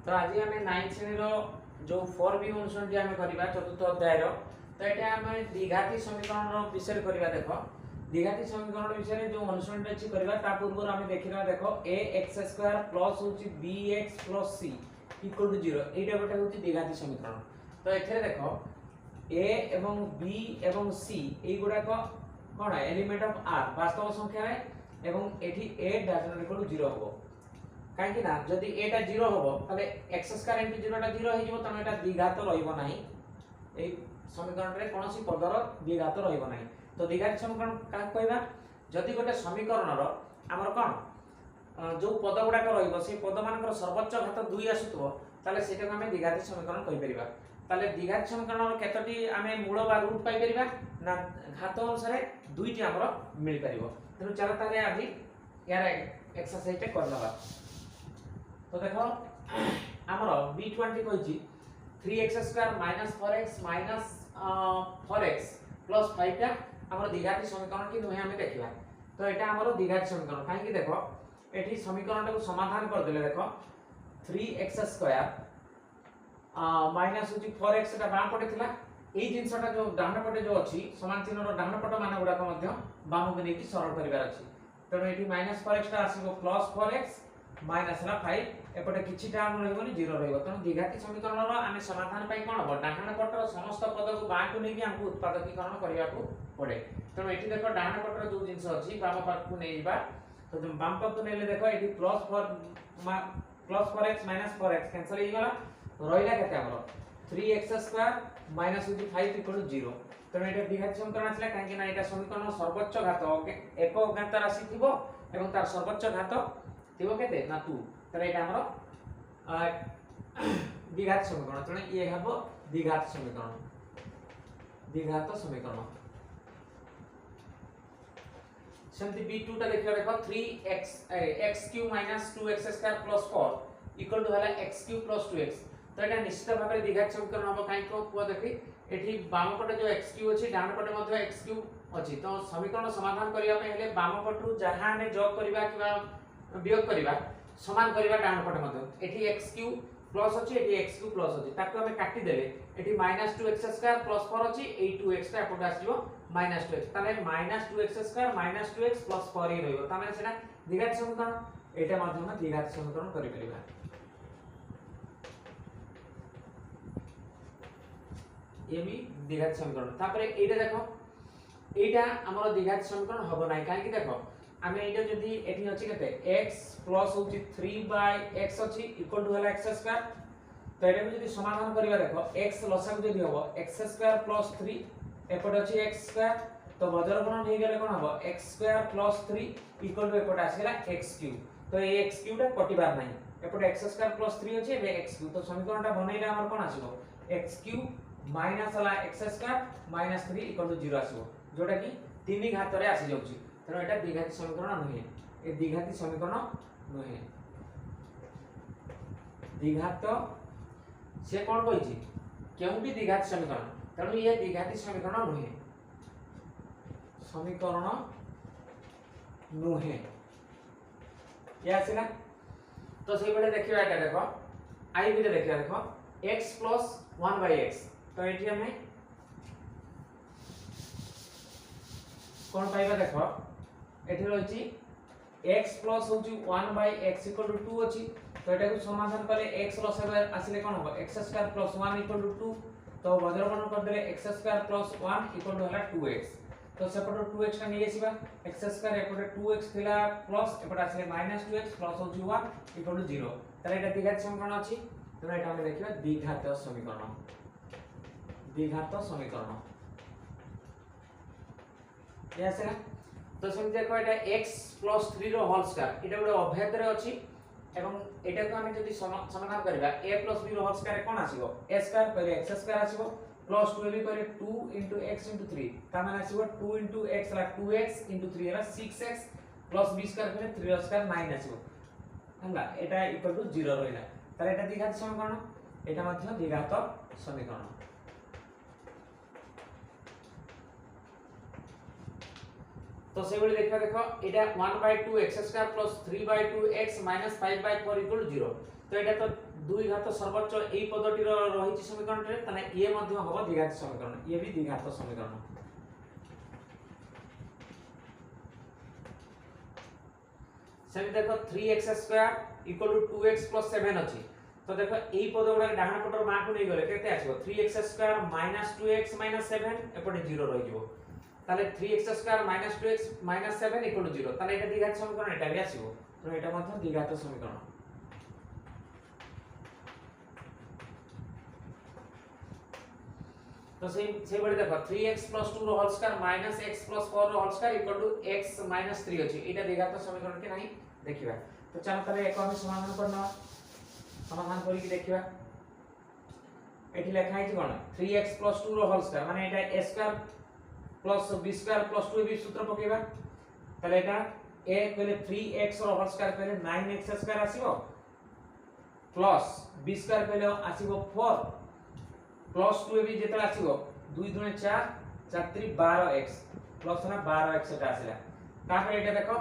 तो आज आम 9th श्रेणी जो 4b अनुसंधि आम करवा चतुर्थ अध्याय तो ये आम द्विघाती समीकरण विषय करवा देख द्विघाती समीकरण विषय जो अनुसंधि अच्छी करवा पूर्व आम देखा देख ए एक्स स्क्वायर प्लस हूँ B X plus C equal to 0 यहाँ गोटे हूँ द्विघाती समीकरण। तो ये देख ए एवं बी एवं सी युड़ाक कौन एलिमेंट ऑफ आर वास्तव संख्या एवं एठी ए डज नॉट इक्वल टू 0 हम कहीं ना जदि एटा 0 होबो तबे x स्क्वायर इनटू 0 टा 0 हे जिवो तमे एटा द्विघात रहइबो नाही ए समीकरण रे कोनोसी पदर द्विघात रहइबो नाही। तो द्विघात समीकरण का कहबा जदि गोटे समीकरण रो हमर कोन जो पद गुडा को रहइबो से पद मानकर सर्वोच्च घात 2 आसुतबो ताले सेटा को हमें द्विघात समीकरण कहि परिबा। ताले द्विघात समीकरण रो केतोटी हमें मूल बा रूट पाई परिबा ना घात अनुसार दुईटी हमर मिल परिबो। तेनु चलो ताले आज यार एक्सरसाइज टे करनबा। तो देखो आमर b20 कहिछि 3x square minus 4x minus 4x plus 5 टा हमर द्विघाती समीकरण कि नुहे हमें देखिबा। तो एटा हमर द्विघाती समीकरण काहे कि देखो एठी समीकरण को समाधान कर देले देखो 3x स्क्वायर माइनस 4x टा बाम पटे थिला एई जिंसटा जो डाहण पटे जो अछि समान चिन्ह रो डाहण पट मान गुडा को मध्य बाम को नेकी सरल करिवार अछि। तनो एठी माइनस 4x टा आसीबो प्लस 4x माइनस ला 5 एपटे किछि टर्म रहइबोनी 0 रहइबो। तनो द्विघाती समीकरण रो आमे समाधान पई कोन हो डाहण पटर समस्त पद को बाम को नेकी हमको उत्पादकीकरण करिया को पड़े। तनो एठी देखो डाहण पटर जो जिंस अछि बाम पाख को नेइबा तो जो बाम पाख को नेले देखो एठी plus 4x minus 4x cancel हो गला रहिला केते हमरो 3x square minus 5 equal to 0। तनो एटा द्विघाती समीकरण आछला काहे कि ना एटा समीकरण सर्वोच्च घात एक अज्ञात राशि थिबो एवं तार सर्वोच्च घात थिबो केते ना 2 तरे एटा हमरो द्विघात समीकरण तने ये हबो द्विघात समीकरण द्विघात समीकरण। सेमति b2 टा देखियो देखो 3x x³ - 2x² + 4 equal to हला x³ + 2x। तो एटा निश्चित भाबरे द्विघात समीकरण हबो काई को पुआ देखि एठी बाम पटे जो x³ अछि डान पटे मध्ये x³ अछि। तो समीकरण समाधान करिया पे हेले बाम पटु जहां ने जोग करिबा किबा वियोग करिबा समान करिबा डान पटे मध्ये एठी x³ प्लस अछि एठी x³ प्लस अछि ताको हमें काटि देले एठी -2x² + 4 अछि ए 2x टा एपटे आसीबो -2x ताले -2x² - 2x + 4 ही रहइबो तामे सेना द्विघात समीकरण एटा माध्यम में द्विघात समीकरण करि परिबा। ये भी द्विघात समीकरण तापरे एटा देखो एटा हमर द्विघात समीकरण हबो नै काहे कि देखो आमे एटा जदी एठी अछि केते x प्लस होची 3/x अछि इक्वल टू हला x²। तो एटा जदी समाधान करिवा देखो x लसागु जदी हबो x² + 3 एपट अछि x²। तो बजर गुणन हे गेले कोन हबो x² + 3 इक्वल टू एपट आसीला x³। तो ए x³ टा कटिबार नै एपट x² + 3 अछि बे x³। तो समीकरणटा बनैले हमर कोन आसीबो x³ माइनस हला x² - 3 इक्वल टू 0 आसीबो जोटा कि 3 घात रे आसी जाउची। तेनो एटा द्विघाती समीकरण नहे ए द्विघाती समीकरण नहे द्विघात से कोन कहिछि केउटी द्विघाती समीकरण तेनु ये द्विघाती समीकरण नहे समीकरण नहे या आसीना। तो सेहि बेले देखिबा एटा देखो आई भी देखिबा देखो x + 1/x। तो एठी हमें कोन पाइबा देखो एठी रहिछि x प्लस होची 1/x = 2 अछि। तो एटा को समाधान करले x लसागु आसीले कोन हो x² + 1 = 2। तो बज्रगणन कर देले x² + 1 = हला 2x। तो सेपट 2x का नै आसीबा x² एपटे 2x थिला प्लस एपटे आसीले -2x प्लस होची 1 = 0। ताले एटा द्विघात समीकरण अछि। तो एटा हम देखिबा द्विघात समीकरण द्विघात समीकरण या आसीला। तो सेम देखो एटा x + 3 रो होल स्क्वायर एटा गोटे अभेद रे अछि एवं एटा को हम जदी समाधान करबा a + b रो होल स्क्वायर कोन आसीबो a² पहिले x² आसीबो प्लस 2 भी करे 2 * x * 3 ता माने आसीबो 2 * x ला 2x * 3 ला 6x प्लस b² करे 3 * 9 आसीबो हला एटा इक्वल टू 0 रहइला। ताले एटा द्विघात समीकरण एटा मध्य द्विघात समीकरण। तो से बेले देखा देखो एटा 1/2 x² + 3/2 x - 5/4 = 0। तो एटा तो দুই ঘাত সর্বোচ্চ এই পদটির রয়েছে সমীকরণটি তাহলে ইয়ে মধ্যে হবো দ্বিঘাত সমীকরণ, ইয়ে বি দ্বিঘাত সমীকরণ। সেমি দেখো 3x² = 2x + 7 ଅଛି তো দেখো এই পদ গুলা ডাহাণ পটৰ মাকু নেই গলে কেতে আসিব 3x² - 2x - 7 এপটে 0 রই যাব তাহলে 3x² - 2x - 7 = 0 তাহলে এটা দ্বিঘাত সমীকরণ এটা বি আসিব তো এটা মধ্য দ্বিঘাত সমীকরণ। তো সেই বলি দেখো 3x + 2 র হোল স্কয়ার - x + 4 র হোল স্কয়ার = x - 3 ଅଛି এটা দ্বিঘাত সমীকরণ কি নাই ଦେଖିବା তো চলো তাহলে এক আমি সমাধান করনা সমাধান করি কি ଦେଖିবা এটি লেখা আছে কোন 3x + 2 র হোল স্কয়ার মানে এটা a square + b square + 2ab সূত্র পকেଇବା তাহলে এটা a কইলে 3x র হোল স্কয়ার কইলে 9x² আসিব প্লাস b স্কয়ার কইলে আসিব 4 প্লাস 2ab যেটা আসিব 2 * 2 = 4 4 * 3 = 12x প্লাস না 12x এটা আসিলা তারপরে এটা দেখো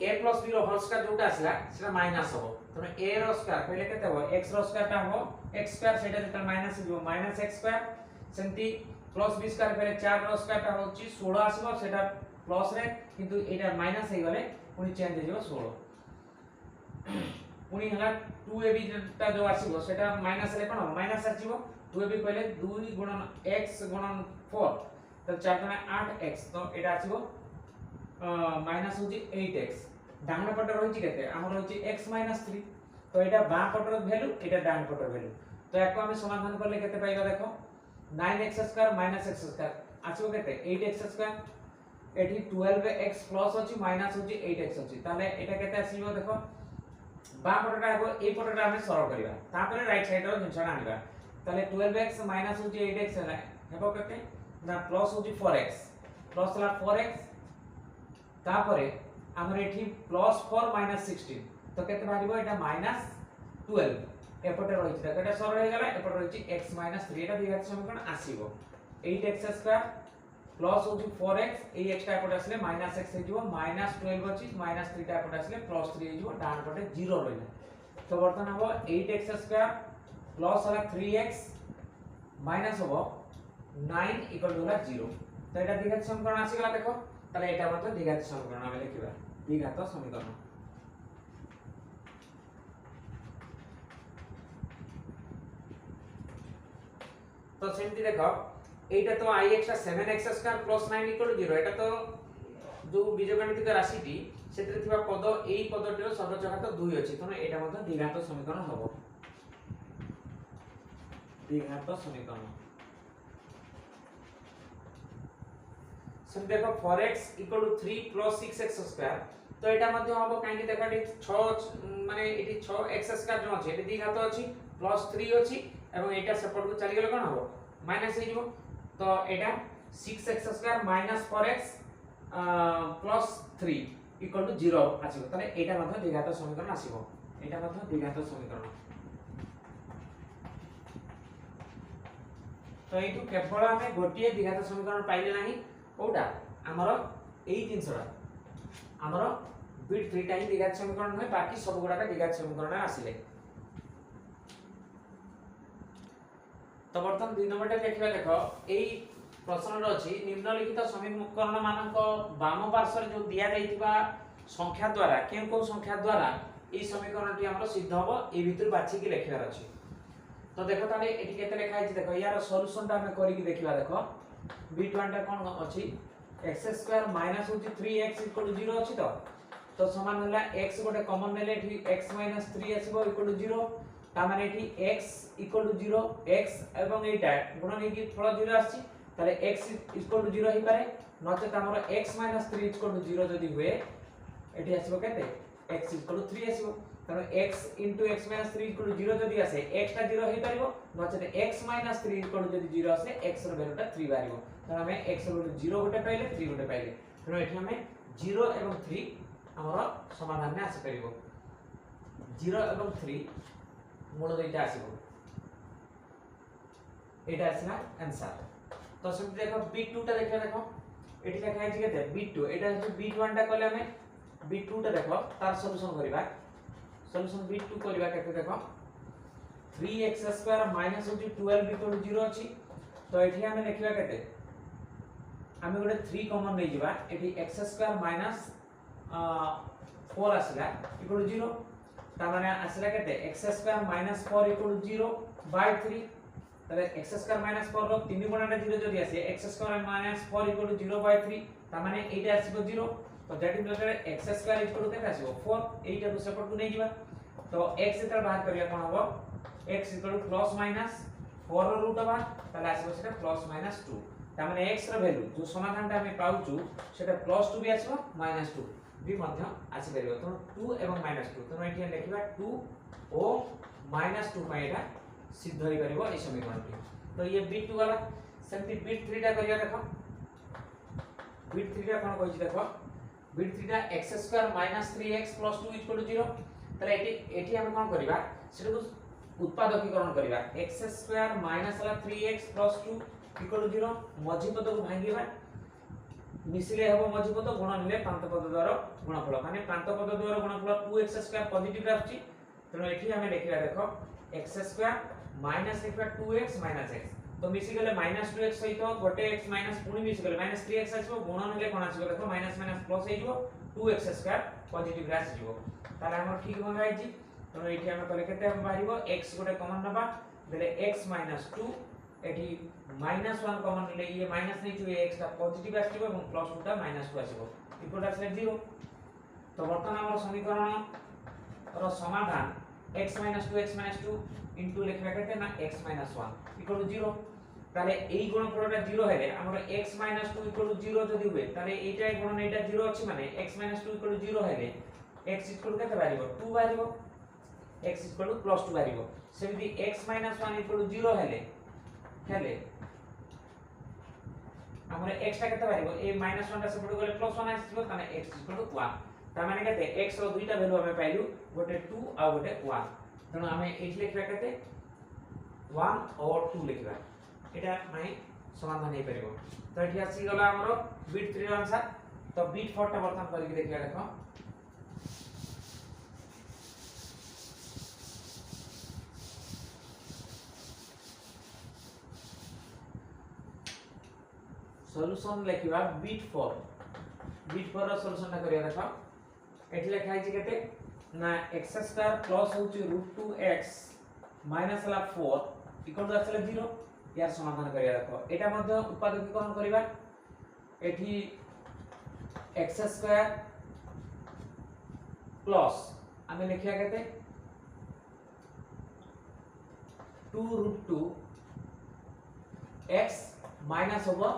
a + b র হোল স্কয়ার যেটা আসিলা সেটা মাইনাস হবে তবে a র স্কয়ার কইলে কেতে হবে x র স্কয়ারটা হবে x² সেটা যেটা মাইনাস দিব -x² সেমতি প্লাস b স্কয়ার কইলে 4 র স্কয়ারটা হচ্ছে 16 আসিব সেটা প্লাস রে কিন্তু এটা মাইনাস হই গলে পুনি চেঞ্জ হই যাব 16 পুনি হলা 2ab যেটা जो আসিব সেটা মাইনাস রে কোন মাইনাস আসিব 2ab কইলে 2 * x * 4 তো 4 * 8x তো এটা আসিব মাইনাস হচ্ছে 8x ডান পটে রয়েছে কেতে আমার হচ্ছে x - 3 তো এটা বাঁ পটের ভ্যালু এটা ডান পটের ভ্যালু তো একো আমি সমাধান করলে কেতে পাইবা দেখো 9x² - x² আসিব কেতে 8x² এটি 12x প্লাস আছে মাইনাস হচ্ছে 8x আছে তাহলে এটা কেতে আসিব দেখো বাঁ পটেটা হবে এই পটেটা আমি সরল করিবা তারপরে রাইট সাইডৰ জিনিসটা আনিবা তাহলে 12x মাইনাস হচ্ছে 8x হেবো কেতে না প্লাস হচ্ছে 4x প্লাস হলা 4x তারপরে আমরা এটি +4 - 16 তো কেতে বাহিব এটা -12 এপটে রইছে দেখো এটা সরল হয়ে গেল এপটে রইছে x - 3 এটা দ্বিঘাত সমীকরণ আসিব 8x² প্লাস হচ্ছে 4x এই x টা এপটে আসলে -x হই যাব -12 আছে -3 টা এপটে আসলে +3 হই যাব ডান পটে 0 রইলা তো বর্তমান হবে 8x² প্লাস হলা 3x মাইনাস হবে 9 = 0 তো এটা দ্বিঘাত সমীকরণ আসি গলা দেখো তাহলে এটা মত দ্বিঘাত সমীকরণ আমি লিখিবা দ্বিঘাত সমীকরণ। তো সেমতি দেখো এইটা তো ix টা 7x² + 9 = 0 এটা তো जो বীজগণিতিক রাশিটি সেতরে থিবা পদ এই পদটির সর্বোচ্চ ঘাত 2 আছে তখন এটা মত দ্বিঘাত সমীকরণ হবে দ্বিঘাত সমীকরণ। সেমতি দেখো 4x = 3 + 6x² তো এটা মধ্যে হবে কাইকি দেখো এটি 6 মানে এটি 6x² जो আছে এটি দ্বিঘাত আছে +3 আছে এবং এটা সেপটକୁ চলি গেলে কোন হবে মাইনাস হই যাব তো এটা 6x² - 4x + 3 = 0 আসিব তাহলে এটা মধ্যে দ্বিঘাত সমীকরণ আসিব এটা মধ্যে দ্বিঘাত সমীকরণ। তো এইটু কেবল আমি গোটিয়ে দ্বিঘাত সমীকরণ পাইলে নাই কোটা আমার এই জিনিসটা আমার বিট 3 টা হি দ্বিঘাত সমীকরণ হয় বাকি সব গুড়াটা দ্বিঘাত সমীকরণ আসিলে তো বর্তমান 2 নম্বরটা দেখিবা দেখো এই প্রশ্নর আছে নিম্নলিখিত সমীকরণ মানক বাম পার্শ্বরে যে দিয়া যাইতিবা সংখ্যা দ্বারা কেন কোন সংখ্যা দ্বারা এই সমীকরণটি আমরা সিদ্ধ হবো এই ভিতর বাছি কি লেখিবার আছে তো দেখো তাহলে এটি কেতে লেখা আছে দেখো ইয়ার সলিউশনটা আমি করি কি দেখিবা দেখো b1 টা কোন আছে x² মাইনাস হচ্ছে 3x = 0 আছে তো সমান হলা x গোটে কমন নেলে এটি x - 3 আসিব = 0 তার মানে এটি x = 0 x এবং এইটা গুণ নেকি ফল 0 আসছে তাহলে x = 0 হই পারে নচেত আমরা x - 3 = 0 যদি হয় এটি আসিব কেতে x = 3 আসিব তাহলে x * x - 3 = 0 যদি আসে x টা 0 হই পারিব নচেত x - 3 = যদি 0 আসে x এর ভ্যালুটা 3 বাড়িব তাহলে আমি x এর ভ্যালু 0 গোটে পাইলে 3 গোটে পাইলে তাহলে এটি আমি 0 এবং 3 আমরা সমাধানে আসি পারিব 0 এবং 3 মূল দুইটা আসিব এটা আসিনা आंसर তো সেটা দেখো b2 টা দেখো এটি লেখা আছে কেতে b2 এটা হচ্ছে b1 টা কইলে আমি b2 টা দেখো তার সলিউশন করিবা सॉल्यूशन बिट 2 करबा केते देखो 3x² माइनस होची 12 इक्वल 0 अछि तो एठी हमें लिखिबा केते हमें गोटे 3 कॉमन ले जिबा एठी x² माइनस 4 आसला इक्वल 0 ता माने आसला केते x² माइनस 4 इक्वल 0 बाय 3 तले x² माइनस 4 रो 3 गुणा 0 जदी आसे x² माइनस 4 इक्वल 0 बाय 3 ता माने एटा आसीबो 0 तो दैट मींस x² इक्वल केते आसीबो 4 एटा को सेपरेट को नै जिबा तो x एतर बाहर करिया कोन हबो x इक्वल प्लस माइनस 4 रो रूट हबा तले आसीबो सेटा प्लस माइनस 2 ता माने x रो वैल्यू जो समाधानटा हम पाउचू सेटा प्लस 2 भी आसीबो माइनस 2 भी मध्य आसी परिबो तो 2 एवं माइनस 2 तो एठी लिखिबा 2 ओ माइनस 2 पाएगा सिद्ध होई परिबो ए समीकरण तो ये बिट 2 वाला सेमती बिट 3 टा करिया देखो बिट 3 टा कोन कहछि देखो बिट 3 टा x² - 3x + 2 = 0 तले एठी हम कोन करबा सेटा को उत्पादकीकरण करबा x² - 3x + 2 = 0 मझी पद को भांगीबा मिसिले हबो मझी पद गुणन ले प्रांत पद द्वारा गुणफल माने प्रांत पद द्वारा गुणफल 2x² पॉजिटिव आछि तनो एठी हमें लिखिबा देखो x² माइनस लिखबा 2x - x तो मिसि गेले -2x सहित गोटे x माइनस पुनी मिसि गेले -3x आसीबो गुणन हेले कोन आसीबो देखो माइनस माइनस प्लस हे जिवो 2x² पॉजिटिव रास जिवो ताले हमर ठीक भंगा आइछि तो एठी हम कले केते हम बाहिबो x गोटे कॉमन नबा देले x - 2 एठी -1 कॉमन ले ये माइनस नै छु x ता पॉजिटिव आसीबो এবং प्लस 2 ता -2 आसीबो इक्वल आसले 0 तो वर्तमान हमर समीकरण रो समाधान x - 2x - 2 इनटू लिखबा केते ना x - 1 इक्वल 0 ताले एई गुणफलटा 0 हेले हमर x - 2 इक्वल 0 जदी हुए ताले एटा गुणन एटा 0 अछि माने x - 2 इक्वल 0 हेले x इक्वल केते बारिबो 2 बारिबो x इक्वल +2 बारिबो सेमिति x - 1 इक्वल 0 हेले हमर x टा केते बारिबो ए -1 टा सेपट गले +1 आसीबो ताने x इक्वल 1 ता माने केते x रो दुईटा वैल्यू हमें पाइलु गोटे 2 आ गोटे 1 तनो हमें एठी लिखबा केते 1 और 2 लिखबा एटा माने समाधान हे परिबो तो एठी आसी गला हमरो बिट 3 आंसर तो बिट 4 टा वर्तमान करिक देखिया देखो सॉल्यूशन लिखबा बिट 4 रो सॉल्यूशन टा करिया देखो एठी लिखा है केते ना x² प्लस होची √2x minus La 4 equal to आसले 0 यार समाधान करिया देखो एटा मध्ये उत्पादकीकरण करिबा एठी x² प्लस हमें लिखिया केते 2√2 x माइनस होबो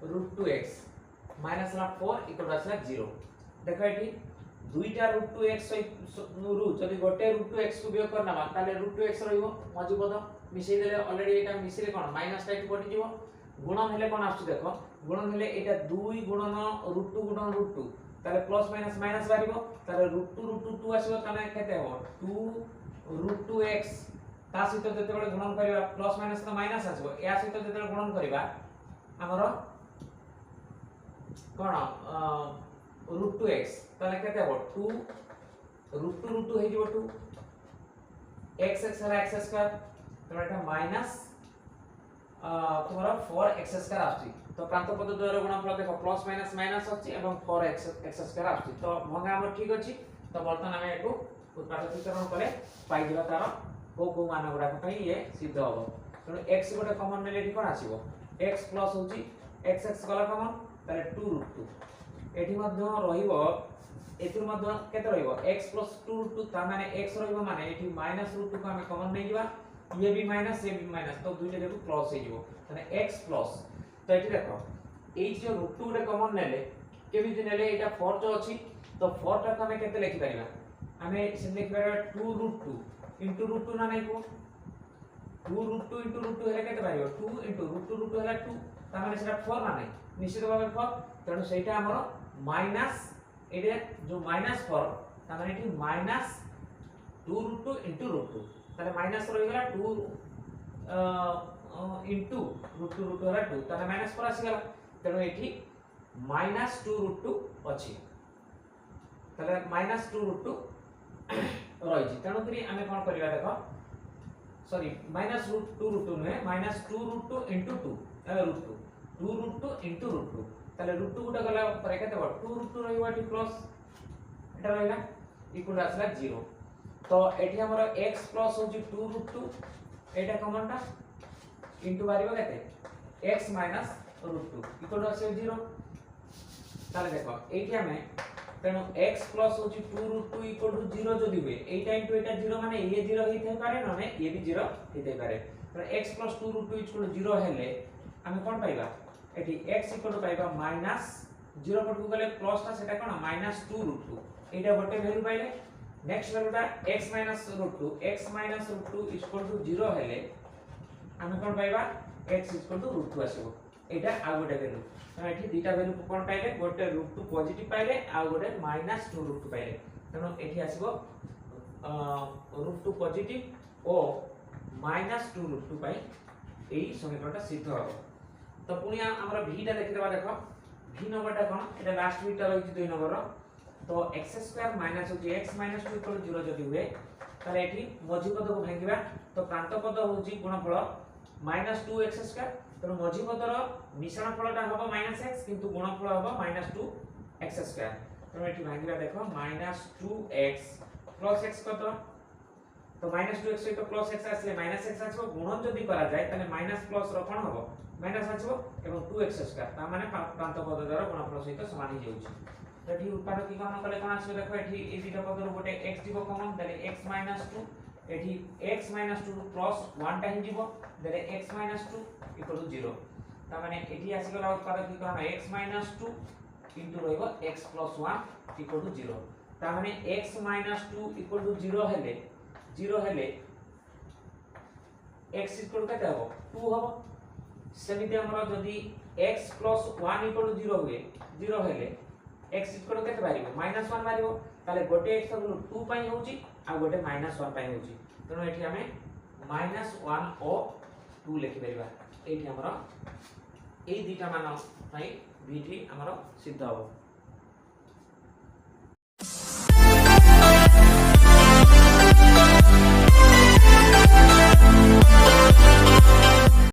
√2x minus La 4 equal to आसले 0 देखो एठी दुईटा √2x नु जदी गोटे √2x को वियोग करना ताले √2x रहइबो मझी पद मिसै देले ऑलरेडी एटा मिसिले कोन माइनस टा पटि जिवो गुणन हेले कोन आछी देखो गुणन हेले एटा 2 गुणन √2 गुणन √2 ताले प्लस माइनस माइनस बारिबो ताले √2 आसीबो ताने केते हो 2 √2x ता सहित जते बेले गुणन करिबा प्लस माइनस तो माइनस आसीबो या सहित जते बेले गुणन करिबा हमरो कोन √2x ताले केते हो 2 √2 हे जिवो 2 x हला x² तो एटा माइनस तुम्हारा 4x² आछि तो प्रांत पद द्वारा गुणनफल देखो प्लस माइनस माइनस अछि एवं 4x² आछि तो भंगा हमर ठीक अछि तो वर्तमान हम एको उत्पादकीकरण करे पाइ दिबा तार को मान गुडा पई ये सिद्ध होबो तो x गोटे कॉमन नेले कोन आसीबो x प्लस होछि x गला कॉमन ताले 2√2 एठी मध्ये रहिबो एतुर मध्ये केते रहिबो x + 2√2 ता माने x रहिबो माने एठी -√2 को हम कॉमन नै दिबा ये भी माइनस ये भी माइनस तो दुइटा देखो प्लस हे जिवो माने x प्लस तो एठी देखो एई जो √2 रे कॉमन नेले केमिति नेले एटा 4 जो अछि तो 4 टा हम केते लिखि परिबा हमें से लिखि परिबा 2√2 * √2 ना नै को 2√2 * √2 हेले केते पारिबो 2 * √2 हेला 2 ता माने सेटा 4 ना नै निश्चित भाबे 4 तणु सेटा हमरो माइनस एडे जो -4 ता माने एठी -2√2 * √2 ताले माइनस रहि गेला 2 इनटू √2 होला 2 ताले -4 आसी गेला तणु एठी -2√2 अछि ताले -2√2 रही तेणु करी आमे कोन करबा देखो सॉरी -√2 नुहे -2√2 * 2 √2 2√2 * √2 ताले √2 गुटा गला पर केते हो 2√2 रहइबा एठी प्लस एटा रहइला इक्वल आसला 0 तो एठी हमर x प्लस होची 2√2 एटा कॉमन टा इनटू बारिबा केते x -√2 इक्वल आसे 0 ताले देखो एठी हमें तेणु x प्लस होची 2√2 इक्वल टू 0 जदी हुए एटा इनटू एटा 0 माने ये 0 हिते पारे नने ये भी 0 हिते पारे तो x प्लस 2√2 इक्वल टू 0 हेले हमें कोन पाइबा एठी x इक्वल टू पाइबा माइनस 0 पट को गले प्लस ता सेटा कोन -2√2 एटा गोटे वैल्यू पाइले नेक्स्ट वैल्यूटा x -√2 x -√2 इक्वल टू 0 हेले हमें कोन पाइबा x इक्वल टू √2 आसीबो एटा आ गोटे वैल्यू तो एठी दुटा वैल्यू कोन पाइले गोटे √2 पॉजिटिव पाइले आ गोटे -2√2 पाइले तनो एठी आसीबो √2 पॉजिटिव ओ -2√2 पाई एई समीकरणटा सिद्ध हो तो पुनिया हमरा v टा देखि देबा देखो v नंबरटा कोन एटा लास्ट v टा रही 2 नंबर तो x² माइनस होची x - 2 इक्वल 0 जदी हुए ताले एठी मझी पद को भांगिबा तो प्रांत पद होची गुणफल -2x² तो मझी पदर मिश्रण फलटा हबो -x किंतु गुणफल हबो -2x² तो एठी भांगिबा देखो -2x + x कत तो -2x सहित प्लस x आसे -x आछो गुणन जदी करा जाय ताले माइनस प्लस रो कोन हबो माइनस आछो एवं 2x² ता माने प्रांत पद द्वारा गुणफल सहित समान ही जाउची तो एठी उत्पाद की गणना कले कोन आछो देखो एठी ए दुटा पद रो गोटे x दिबो कॉमन ताले x - 2 एठी x - 2 प्लस 1 टा ही दिबो ताले x - 2 इक्वल टू 0 ता माने एठी आसी गला उत्पाद की गणना x - 2 इनटू रहइबो x + 1 इक्वल टू 0 ता माने x - 2 इक्वल टू 0 हेले x इक्वल कते हबो 2 हबो सेमिते हमर जदी x + 1 इक्वल टू 0 हुए 0 हेले x इक्वल कते बारिबो -1 बारिबो ताले गोटे x सब 2 पाई होउची आ गोटे -1 पाई होउची तनो एठी हमें -1 ओ 2 लिखि परिबा एठी हमर ए दुटा मान पाई v टी हमर सिद्ध हबो।